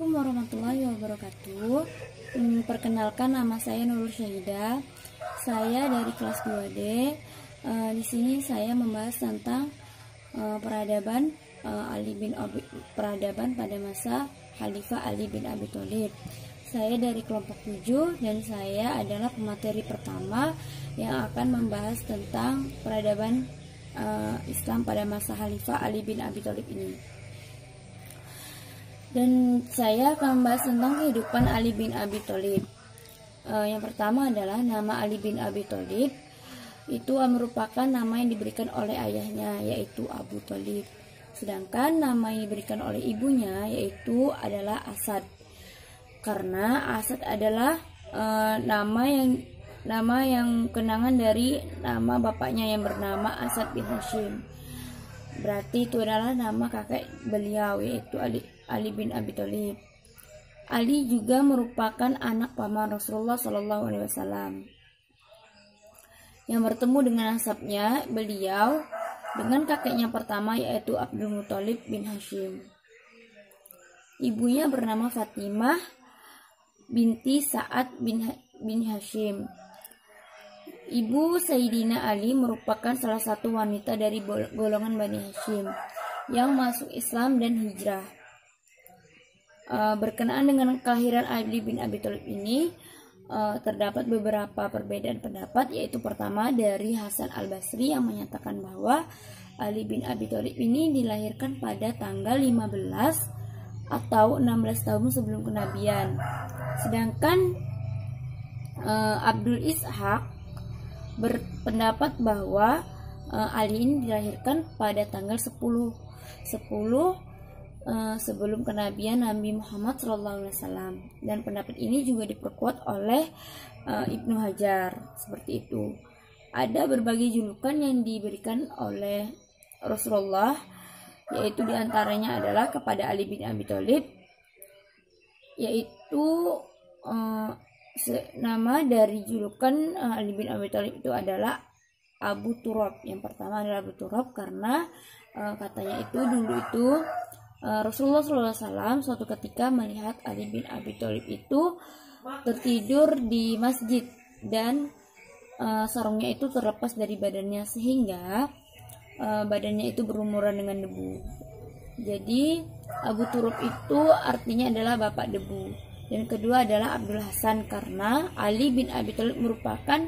Assalamualaikum warahmatullahi wabarakatuh. Perkenalkan, nama saya Nurul Syahidah. Saya dari kelas 2D. Di sini saya membahas tentang peradaban peradaban pada masa Khalifah Ali bin Abi Thalib. Saya dari kelompok 7 dan saya adalah pemateri pertama yang akan membahas tentang peradaban Islam pada masa Khalifah Ali bin Abi Thalib ini. Dan saya akan membahas tentang kehidupan Ali bin Abi Thalib. Yang pertama adalah nama Ali bin Abi Thalib itu merupakan nama yang diberikan oleh ayahnya, yaitu Abu Thalib. Sedangkan nama yang diberikan oleh ibunya yaitu adalah Asad. Karena Asad adalah nama yang kenangan dari nama bapaknya yang bernama Asad bin Hashim. Berarti itu adalah nama kakek beliau, yaitu Ali bin Abi Thalib. Ali juga merupakan anak paman Rasulullah SAW yang bertemu dengan nasabnya beliau dengan kakeknya pertama, yaitu Abdul Muthalib bin Hashim. Ibunya bernama Fatimah binti Sa'ad bin Hashim. Ibu Sayyidina Ali merupakan salah satu wanita dari golongan Bani Hashim yang masuk Islam dan hijrah. Berkenaan dengan kelahiran Ali bin Abi Thalib ini, terdapat beberapa perbedaan pendapat, yaitu pertama dari Hasan Al-Basri yang menyatakan bahwa Ali bin Abi Thalib ini dilahirkan pada tanggal 15 atau 16 tahun sebelum kenabian. Sedangkan Abdul Ishaq berpendapat bahwa Ali ini dilahirkan pada tanggal 10 sebelum kenabian Nabi Muhammad SAW, dan pendapat ini juga diperkuat oleh Ibnu Hajar. Seperti itu. Ada berbagai julukan yang diberikan oleh Rasulullah, yaitu diantaranya adalah kepada Ali bin Abi Thalib, yaitu nama dari julukan Ali bin Abi Thalib itu adalah Abu Turab. Yang pertama adalah Abu Turab karena katanya itu dulu itu Rasulullah SAW suatu ketika melihat Ali bin Abi Thalib itu tertidur di masjid dan sarungnya itu terlepas dari badannya sehingga badannya itu berlumuran dengan debu. Jadi Abu Turab itu artinya adalah bapak debu. Dan kedua adalah Abdul Hasan karena Ali bin Abi Thalib merupakan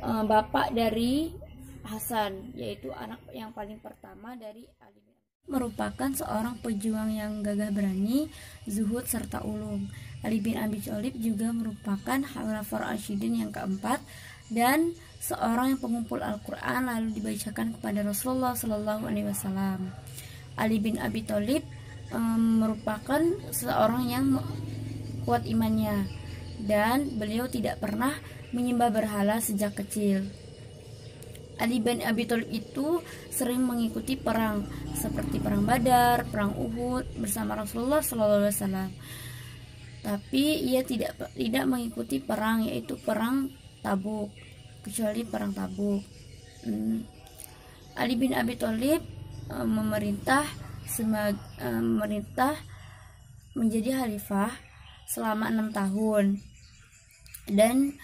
bapak dari Hasan, yaitu anak yang paling pertama dari Ali bin Abi Thalib. Merupakan seorang pejuang yang gagah berani, zuhud serta ulum. Ali bin Abi Thalib juga merupakan Khalifah Rasyidin yang keempat dan seorang yang pengumpul Al-Quran lalu dibacakan kepada Rasulullah SAW. Ali bin Abi Thalib merupakan seorang yang kuat imannya dan beliau tidak pernah menyembah berhala sejak kecil. Ali bin Abi Thalib itu sering mengikuti perang seperti perang Badar, perang Uhud bersama Rasulullah SAW. Tapi ia tidak mengikuti perang, yaitu perang Tabuk, kecuali perang Tabuk. Ali bin Abi Thalib memerintah menjadi khalifah selama 6 tahun, dan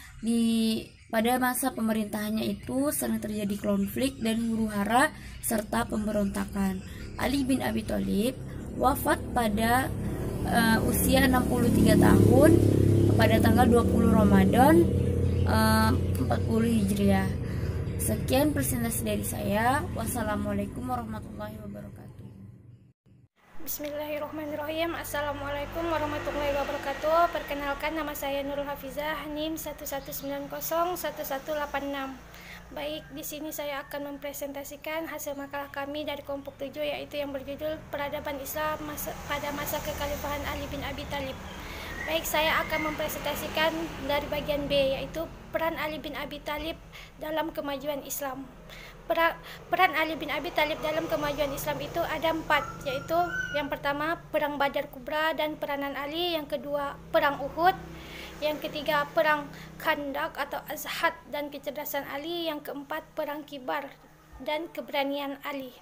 pada masa pemerintahannya itu sering terjadi konflik dan huru-hara serta pemberontakan. Ali bin Abi Thalib wafat pada usia 63 tahun pada tanggal 20 Ramadan 40 Hijriah. Sekian presentasi dari saya. Wassalamualaikum warahmatullahi wabarakatuh. Bismillahirrahmanirrahim. Assalamualaikum warahmatullahi wabarakatuh. Perkenalkan, nama saya Nurul Hafizah, NIM 11901186. Baik, di sini saya akan mempresentasikan hasil makalah kami dari kelompok 7, yaitu yang berjudul Peradaban Islam pada masa kekhalifahan Ali bin Abi Thalib. Baik, saya akan mempresentasikan dari bagian B, yaitu peran Ali bin Abi Thalib dalam kemajuan Islam. Peran Ali bin Abi Thalib dalam kemajuan Islam itu ada 4, yaitu yang pertama Perang Badar Kubra dan peranan Ali, yang kedua Perang Uhud, yang ketiga Perang Khandaq atau Azhad dan kecerdasan Ali, yang keempat Perang Kibar dan keberanian Ali.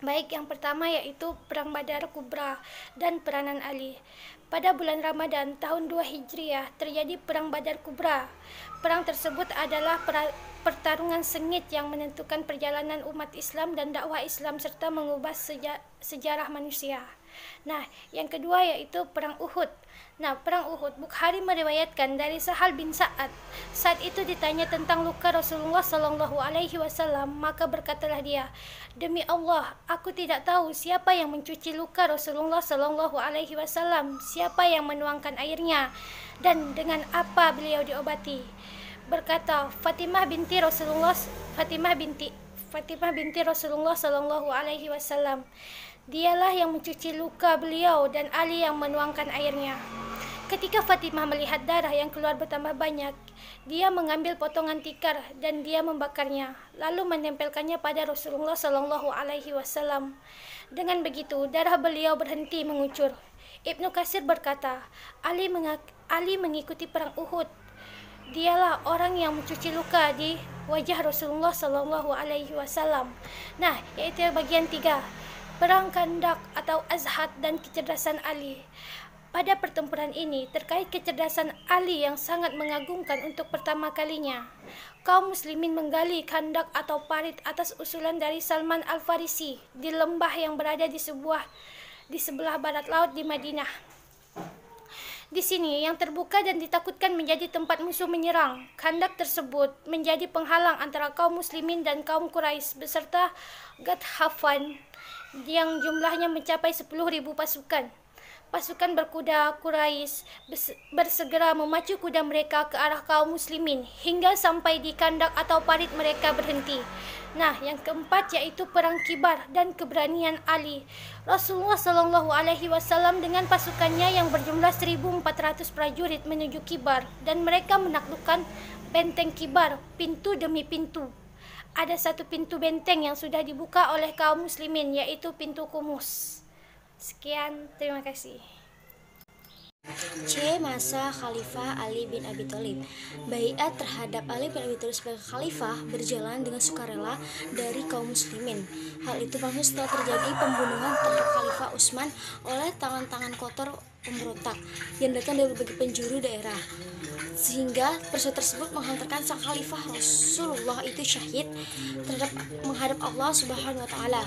Baik, yang pertama yaitu Perang Badar Kubra dan peranan Ali. Pada bulan Ramadan tahun 2 Hijriah terjadi Perang Badar Kubra. Perang tersebut adalah pertarungan sengit yang menentukan perjalanan umat Islam dan dakwah Islam serta mengubah sejarah manusia. Nah, yang kedua yaitu Perang Uhud. Nah, Perang Uhud, Bukhari meriwayatkan dari Sahal bin Sa'ad. Saat itu ditanya tentang luka Rasulullah Sallallahu Alaihi Wasallam, maka berkatalah dia, "Demi Allah, aku tidak tahu siapa yang mencuci luka Rasulullah Sallallahu Alaihi Wasallam, siapa yang menuangkan airnya, dan dengan apa beliau diobati." Berkata Fatimah binti Rasulullah Sallallahu Alaihi Wasallam, "Dialah yang mencuci luka beliau dan Ali yang menuangkan airnya." Ketika Fatimah melihat darah yang keluar bertambah banyak, dia mengambil potongan tikar dan dia membakarnya, lalu menempelkannya pada Rasulullah Sallallahu Alaihi Wasallam. Dengan begitu, darah beliau berhenti mengucur. Ibnu Katsir berkata, Ali mengikuti perang Uhud. Dialah orang yang mencuci luka di wajah Rasulullah Sallallahu Alaihi Wasallam. Nah, yaitu bagian 3, Perang Khandaq atau Azhad dan kecerdasan Ali. Pada pertempuran ini, terkait kecerdasan Ali yang sangat mengagumkan untuk pertama kalinya, kaum muslimin menggali khandak atau parit atas usulan dari Salman Al-Farisi di lembah yang berada di sebelah barat laut di Madinah. Di sini yang terbuka dan ditakutkan menjadi tempat musuh menyerang. Khandak tersebut menjadi penghalang antara kaum muslimin dan kaum Quraisy beserta Ghatafan yang jumlahnya mencapai 10.000 pasukan. Pasukan berkuda Quraisy bersegera memacu kuda mereka ke arah kaum muslimin hingga sampai di khandak atau parit mereka berhenti. Nah, yang keempat yaitu Perang Kibar dan keberanian Ali. Rasulullah Shallallahu Alaihi Wasallam dengan pasukannya yang berjumlah 1.400 prajurit menuju Kibar dan mereka menaklukkan benteng Kibar pintu demi pintu. Ada satu pintu benteng yang sudah dibuka oleh kaum muslimin yaitu pintu Kumus. Sekian, terima kasih. C. Masa Khalifah Ali bin Abi Thalib. Baiat terhadap Ali bin Abi Thalib sebagai khalifah berjalan dengan sukarela dari kaum muslimin. Hal itu langsung setelah terjadi pembunuhan terhadap Khalifah Utsman oleh tangan-tangan kotor pemberontak yang datang dari berbagai penjuru daerah, sehingga peristiwa tersebut menghantarkan sang khalifah Rasulullah itu syahid menghadap Allah Subhanahu wa taala.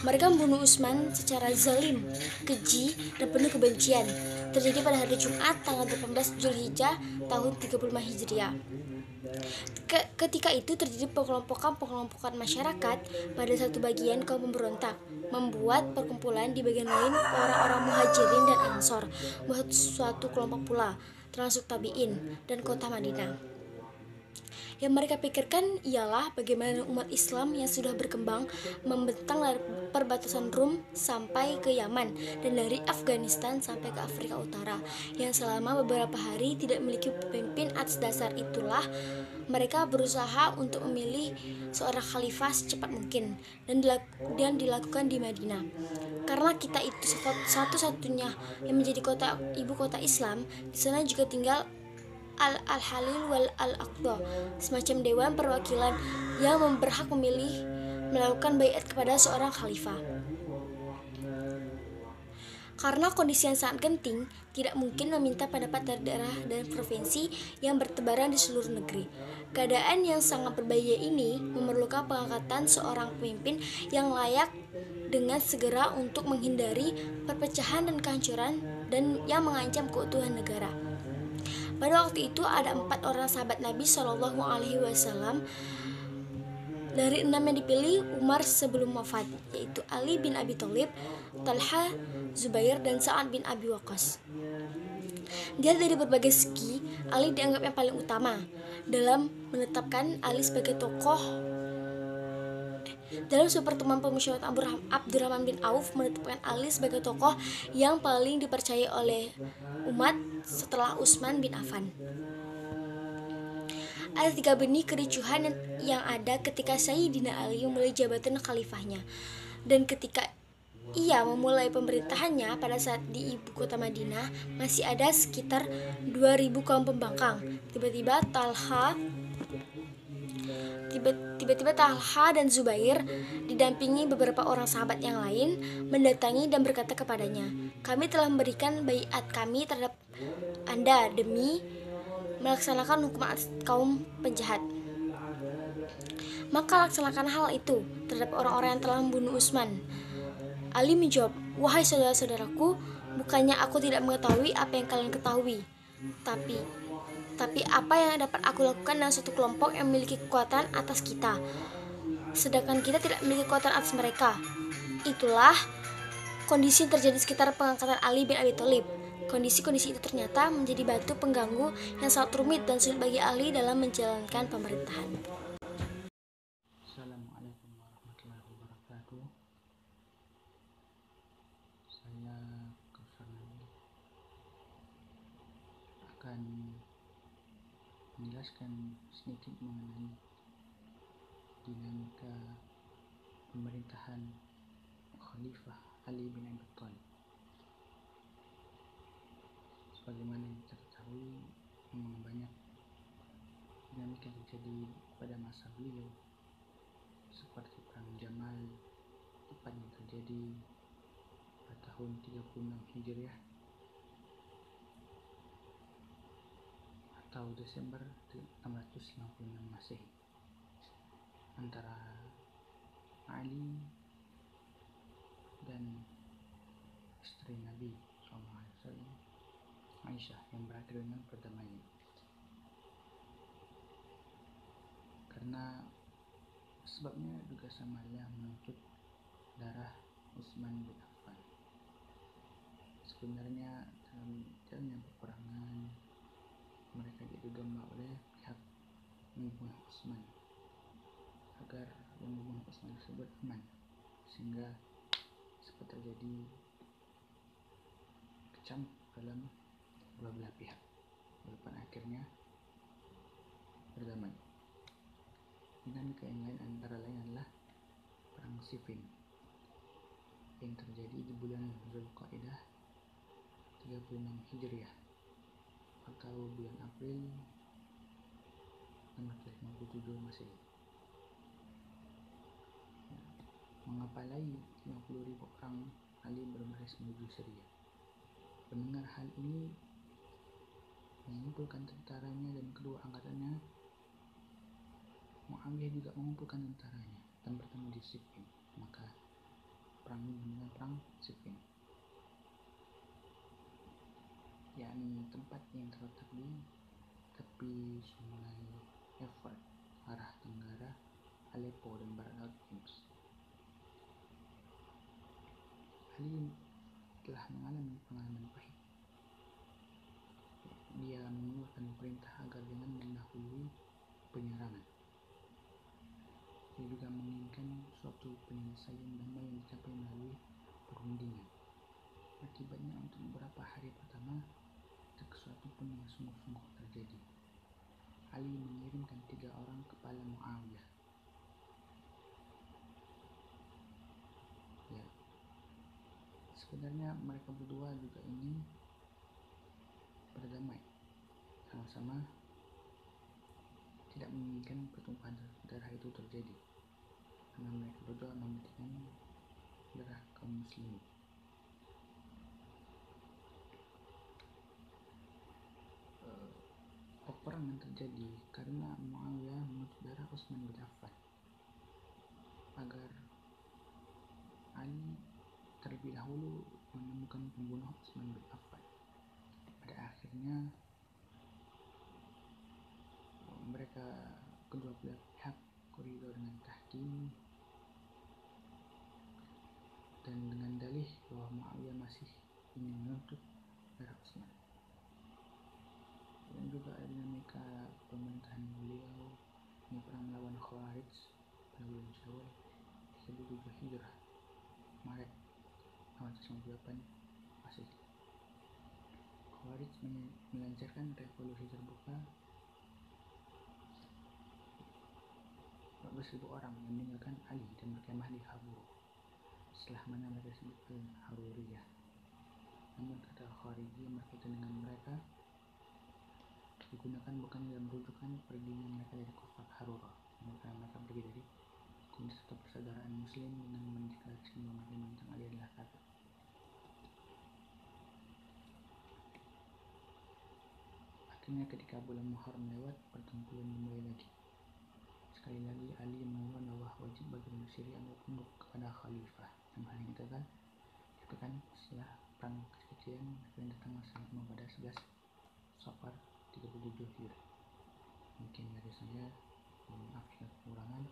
Mereka membunuh Utsman secara zalim, keji, dan penuh kebencian. Terjadi pada hari Jumat tanggal 18 Zulhijjah tahun 35 Hijriah. Ketika itu terjadi pengelompokan masyarakat pada satu bagian kaum pemberontak, membuat perkumpulan di bagian lain orang-orang muhajirin dan ansor, membuat suatu kelompok pula, termasuk tabi'in dan kota Madinah. Yang mereka pikirkan ialah bagaimana umat Islam yang sudah berkembang membentang dari perbatasan Rum sampai ke Yaman dan dari Afghanistan sampai ke Afrika Utara yang selama beberapa hari tidak memiliki pemimpin. Atas dasar itulah mereka berusaha untuk memilih seorang khalifah secepat mungkin dan dilakukan di Madinah. Karena kita itu satu-satunya yang menjadi ibu kota Islam, di sana juga tinggal Al-Halil wal Al-Aqda, semacam dewan perwakilan yang berhak memilih melakukan baiat kepada seorang khalifah. Karena kondisi yang sangat genting, tidak mungkin meminta pendapat dari daerah dan provinsi yang bertebaran di seluruh negeri. Keadaan yang sangat berbahaya ini memerlukan pengangkatan seorang pemimpin yang layak dengan segera untuk menghindari perpecahan dan kehancuran dan yang mengancam keutuhan negara. Pada waktu itu ada 4 orang sahabat Nabi Shallallahu Alaihi Wasallam. Dari 6 yang dipilih Umar sebelum wafat, yaitu Ali bin Abi Thalib, Talha, Zubair, dan Sa'ad bin Abi Waqqas. Dari berbagai segi, Ali dianggap yang paling utama dalam menetapkan Ali sebagai tokoh. Dalam sebuah pertemuan pemusyawaratan Abdurrahman bin Auf menetapkan Ali sebagai tokoh yang paling dipercaya oleh umat setelah Utsman bin Affan. Ada 3 benih kericuhan yang ada ketika Sayyidina Ali memulai jabatan khalifahnya, dan ketika ia memulai pemerintahannya pada saat di ibu kota Madinah masih ada sekitar 2.000 kaum pembangkang. Tiba-tiba Tiba-tiba Talha dan Zubair didampingi beberapa orang sahabat yang lain mendatangi dan berkata kepadanya, "Kami telah memberikan baiat kami terhadap Anda demi melaksanakan hukum atas kaum penjahat. Maka laksanakan hal itu terhadap orang-orang yang telah membunuh Utsman." Ali menjawab, "Wahai saudara-saudaraku, bukannya aku tidak mengetahui apa yang kalian ketahui. Tapi apa yang dapat aku lakukan dengan suatu kelompok yang memiliki kekuatan atas kita, sedangkan kita tidak memiliki kekuatan atas mereka. Itulah kondisi yang terjadi sekitar pengangkatan Ali bin Abi Thalib. Kondisi-kondisi itu ternyata menjadi batu pengganggu yang sangat rumit dan sulit bagi Ali dalam menjalankan pemerintahan." Assalamualaikum warahmatullahi wabarakatuh. Saya Kausar Nabi akan menjelaskan sedikit mengenai dinamika pemerintahan Khalifah Ali bin Abi Thalib. Sebagaimana yang kita ketahui, memang banyak dinamika yang terjadi pada masa beliau, seperti perang Jamal, tepatnya terjadi pada tahun 36 Hijriah atau Desember 656 Masehi, antara Ali dan istri Nabi SAW, Aisyah, yang berakhir dengan perdamaian. Karena sebabnya juga sama yang menuntut darah Utsman bin Affan. Sebenarnya dalam jalannya peperangan, mereka diduga oleh pihak membunuh Utsman agar membunuh Utsman tersebut aman, sehingga sempat terjadi kecam dalam dua belah pihak, walaupun akhirnya berdamai. Dinamika yang lain antara lain adalah perang Siffin yang terjadi di bulan Zulqa'dah 36 Hijriah atau bulan April 657 Masehi. Mengepalai 50.000 orang, Ali berbaris menuju Syria. Mendengar hal ini, mengumpulkan tentaranya dan kedua angkatannya, Muawiyah juga mengumpulkan tentaranya dan bertemu di Siffin. Maka perang ini dengan perang Siffin, yakni tempat yang terletak di tepi sungai Efrat, arah tenggara Aleppo dan barat laut Homs. Ali telah mengalami pengalaman pahit. Dia mengeluarkan perintah agar jangan mendahului penyerangan. Dia juga menginginkan suatu penyelesaian damai yang dicapai melalui perundingan. Akibatnya untuk beberapa hari pertama, tak sesuatu pun yang sungguh-sungguh terjadi. Ali mengirimkan 3 orang kepala Muawiyah. Ya, sebenarnya mereka berdua juga ingin berdamai, sama-sama tidak menginginkan pertumpahan darah itu terjadi, karena mereka berdua mementingkan darah kaum muslimin. Peperangan terjadi karena Muawiyah menuntut darah Utsman bin Affan agar Ali terlebih dahulu menemukan pembunuh Utsman bin Affan. Pada akhirnya mereka kedua belah pihak koridor dengan tahkim dan dengan dalih bahwa Muawiyah masih ingin menuntut darah Utsman. Dan juga ada dinamika pemerintahan beliau, ini perang melawan Khawarij pada bulan Syawal 37 Hijrah, Maret 1998 Masehi. Khawarij melancarkan revolusi terbuka. 14.000 orang meninggalkan Ali dan berkemah di Habur, setelah mana mereka disebut Haruriyah. Namun kata Khawarij berkaitan dengan mereka digunakan bukan dalam rujukan perginya mereka dari Kufah Harura, karena mereka pergi dari komunitas atau persaudaraan muslim dengan mendeklarasikan bahwa mereka menentang Ali adalah kafir. Akhirnya ketika bulan Muharram lewat, pertempuran dimulai lagi. Sekali lagi Ali mengumumkan bahwa wajib bagi manusia untuk tunduk kepada khalifah. Dalam hal ini dikatakan setelah perang kecil-kecilan yang datang masalahnya pada 11 Safar 37 Hijriah. Mungkin dari saya, mohon maaf jika kekurangan.